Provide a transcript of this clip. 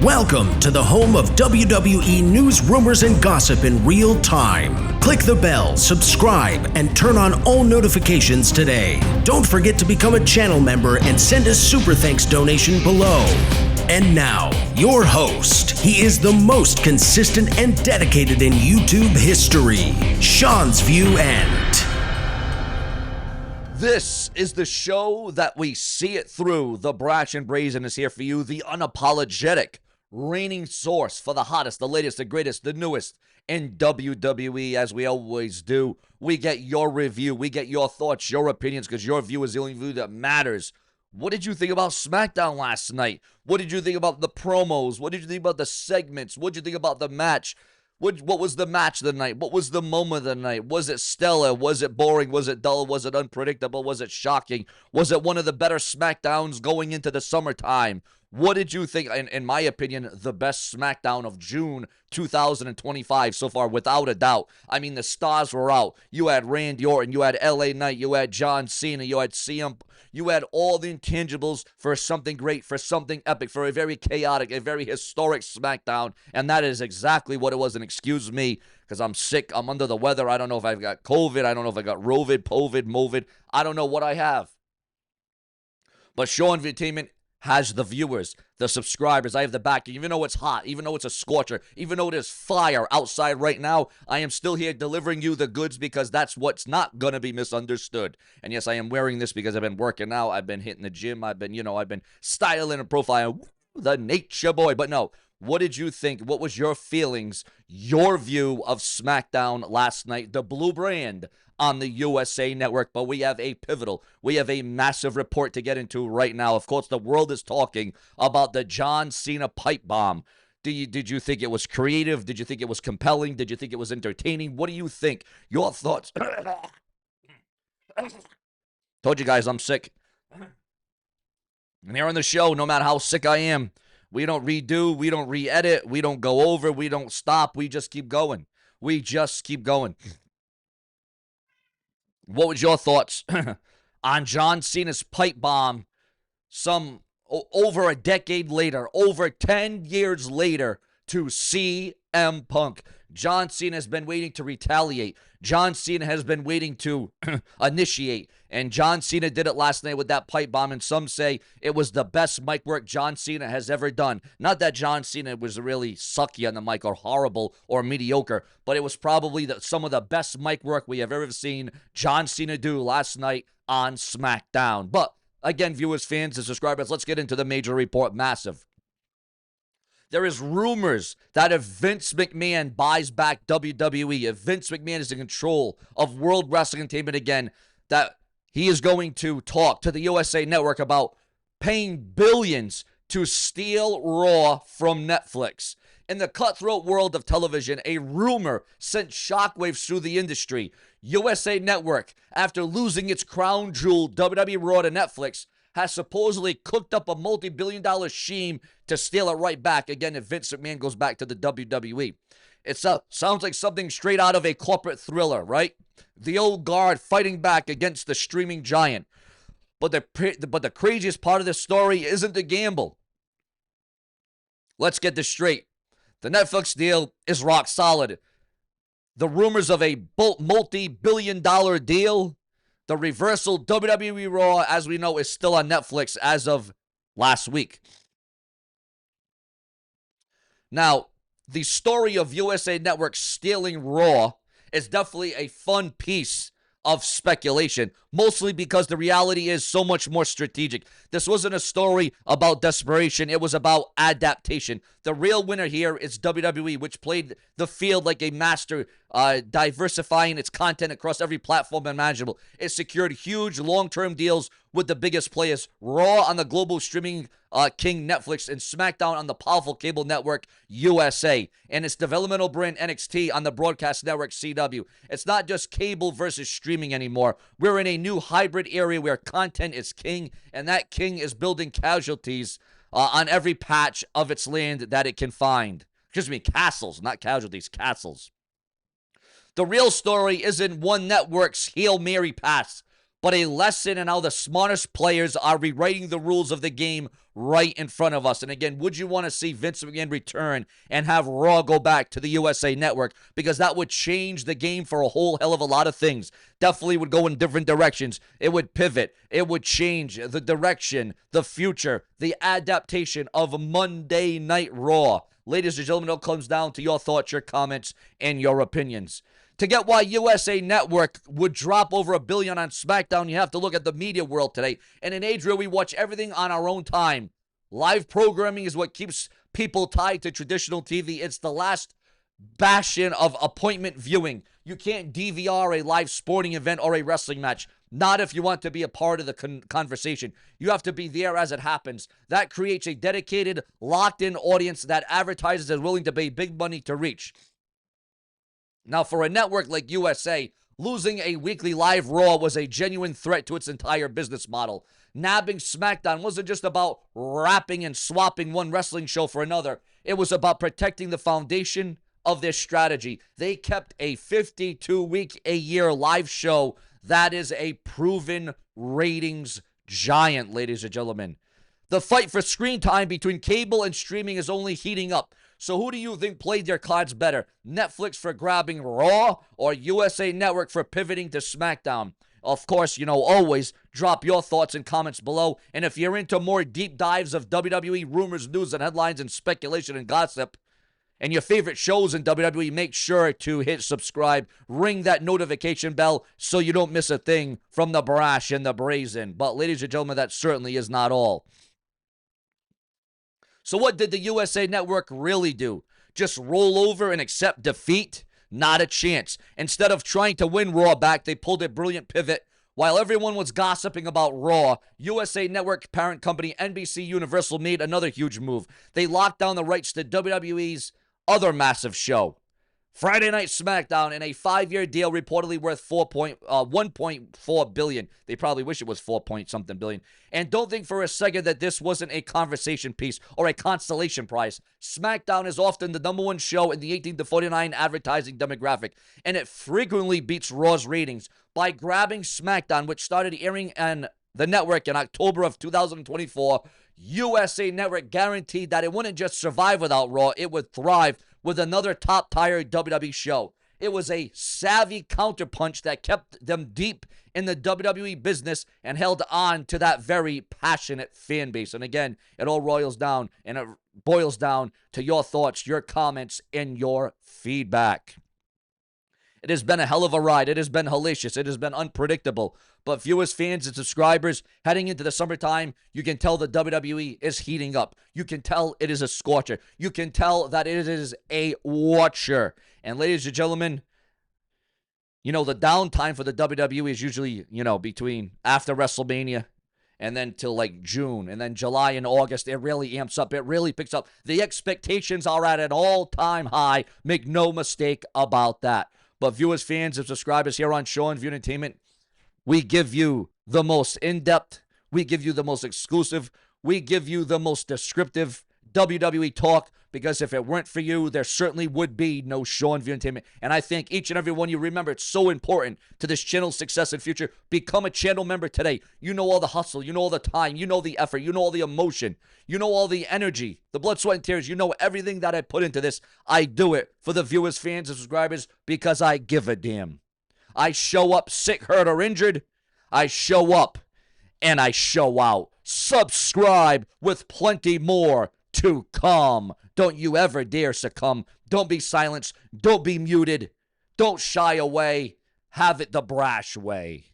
Welcome to the home of WWE News Rumors and Gossip in real time. Click the bell, subscribe, and turn on all notifications today. Don't forget to become a channel member and send a super thanks donation below. And now, your host. He is the most consistent and dedicated in YouTube history, Seanzviewent. This is the show that we see it through. The Brash and Brazen is here for you, the unapologetic reigning source for the hottest, the latest, the greatest, the newest in WWE. As we always do, we get your review, we get your thoughts, your opinions, because your view is the only view that matters. What did you think about Smackdown last night? What did you think about the promos? What did you think about the segments? What did you think about the match? What was the match of the night? What was the moment of the night? Was it stellar? Was it boring? Was it dull? Was it unpredictable? Was it shocking? Was it one of the better Smackdowns going into the summertime? What did you think? In my opinion, the best Smackdown of June 2025 so far, without a doubt. I mean, the stars were out. You had Randy Orton, you had LA Knight, you had John Cena, you had CM, you had all the intangibles for something great, for something epic, for a very chaotic, a very historic Smackdown, and that is exactly what it was. And excuse me, because I'm sick, I'm under the weather. I don't know if I've got COVID, I don't know if I got Rovid, Povid, Movid, I don't know what I have. But Seanzviewent has the viewers, the subscribers. I have the backing. Even though it's hot, even though it's a scorcher, even though there's fire outside right now, I am still here delivering you the goods, because that's what's not going to be misunderstood. And yes, I am wearing this because I've been working out. I've been hitting the gym. I've been styling and profiling. The nature boy. But no, what did you think? What was your feelings, your view of SmackDown last night, the blue brand on the USA Network? But we have a massive report to get into right now. Of course, the world is talking about the John Cena pipe bomb. Did you think it was creative? Did you think it was compelling? Did you think it was entertaining? What do you think? Your thoughts? Told you guys I'm sick. And here on the show, no matter how sick I am, we don't redo, we don't re-edit, we don't go over, we don't stop, we just keep going. We just keep going. What was your thoughts on John Cena's pipe bomb over a decade later, over 10 years later, to CM Punk? John Cena has been waiting to retaliate. John Cena has been waiting to initiate. And John Cena did it last night with that pipe bomb. And some say it was the best mic work John Cena has ever done. Not that John Cena was really sucky on the mic or horrible or mediocre, but it was probably some of the best mic work we have ever seen John Cena do last night on SmackDown. But again, viewers, fans, and subscribers, let's get into the major report. Massive. There is rumors that if Vince McMahon buys back WWE, if Vince McMahon is in control of World Wrestling Entertainment again, that he is going to talk to the USA Network about paying billions to steal Raw from Netflix. In the cutthroat world of television, a rumor sent shockwaves through the industry. USA Network, after losing its crown jewel WWE Raw to Netflix, has supposedly cooked up a multi-billion-dollar scheme to steal it right back again if Vince McMahon goes back to the WWE. It sounds like something straight out of a corporate thriller, right? The old guard fighting back against the streaming giant. But the craziest part of this story isn't the gamble. Let's get this straight. The Netflix deal is rock solid. The rumors of a multi-billion-dollar deal, the reversal, WWE Raw, as we know, is still on Netflix as of last week. Now, the story of USA Network stealing Raw is definitely a fun piece of speculation, mostly because the reality is so much more strategic. This wasn't a story about desperation. It was about adaptation. The real winner here is WWE, which played the field like a master, diversifying its content across every platform imaginable. It secured huge long-term deals with the biggest players. Raw on the global streaming king Netflix, and SmackDown on the powerful cable network USA, and its developmental brand NXT on the broadcast network CW. It's not just cable versus streaming anymore. We're in a new hybrid area where content is king, and that king is building casualties on every patch of its land that it can find. Excuse me, castles, not casualties, castles. The real story isn't one network's Hail Mary pass, but a lesson in how the smartest players are rewriting the rules of the game right in front of us. And again, would you want to see Vince McMahon return and have Raw go back to the USA Network? Because that would change the game for a whole hell of a lot of things. Definitely would go in different directions. It would pivot. It would change the direction, the future, the adaptation of Monday Night Raw. Ladies and gentlemen, it comes down to your thoughts, your comments, and your opinions. To get why USA Network would drop over $1 billion on Smackdown, you have to look at the media world today. In an age where we watch everything on our own time, live programming is what keeps people tied to traditional TV. It's the last bastion of appointment viewing. You can't DVR a live sporting event or a wrestling match. Not if you want to be a part of the conversation. You have to be there as it happens. That creates a dedicated, locked-in audience that advertisers are willing to pay big money to reach. Now, for a network like USA, losing a weekly live Raw was a genuine threat to its entire business model. Nabbing Smackdown wasn't just about wrapping and swapping one wrestling show for another. It was about protecting the foundation of their strategy. They kept a 52-week-a-year live show that is a proven ratings giant, ladies and gentlemen. The fight for screen time between cable and streaming is only heating up. So who do you think played their cards better? Netflix for grabbing Raw or USA Network for pivoting to SmackDown? Of course, always drop your thoughts and comments below. And if you're into more deep dives of WWE rumors, news, and headlines and speculation and gossip, and your favorite shows in WWE, make sure to hit subscribe. Ring that notification bell so you don't miss a thing from the brash and the brazen. But ladies and gentlemen, that certainly is not all. So what did the USA Network really do? Just roll over and accept defeat? Not a chance. Instead of trying to win Raw back, they pulled a brilliant pivot. While everyone was gossiping about Raw, USA Network parent company NBC Universal made another huge move. They locked down the rights to WWE's other massive show, Friday Night Smackdown, in a 5-year deal reportedly worth $1.4 billion. They probably wish it was 4-point-something billion. And don't think for a second that this wasn't a conversation piece or a consolation prize. Smackdown is often the number one show in the 18 to 49 advertising demographic, and it frequently beats Raw's ratings. By grabbing Smackdown, which started airing on the network in October of 2024, USA Network guaranteed that it wouldn't just survive without Raw, it would thrive with another top-tier WWE show. It was a savvy counterpunch that kept them deep in the WWE business and held on to that very passionate fan base. And again, it all boils down to your thoughts, your comments, and your feedback. It has been a hell of a ride. It has been hellacious. It has been unpredictable. But viewers, fans, and subscribers, heading into the summertime, you can tell the WWE is heating up. You can tell it is a scorcher. You can tell that it is a watcher. And ladies and gentlemen, the downtime for the WWE is usually, between after WrestleMania and then till like June. And then July and August, it really amps up. It really picks up. The expectations are at an all-time high. Make no mistake about that. But viewers, fans, and subscribers here on Seanzviewent Entertainment, we give you the most in-depth, we give you the most exclusive, we give you the most descriptive WWE talk, because if it weren't for you, there certainly would be no Seanzviewent Entertainment. And I think each and every one of you remember, it's so important to this channel's success and future. Become a channel member today. You know all the hustle, you know all the time, you know the effort, you know all the emotion, you know all the energy, the blood, sweat, and tears. You know everything that I put into this. I do it for the viewers, fans, and subscribers because I give a damn. I show up sick, hurt, or injured. I show up and I show out. Subscribe with plenty more to come. Don't you ever dare succumb. Don't be silenced. Don't be muted. Don't shy away. Have it the brash way.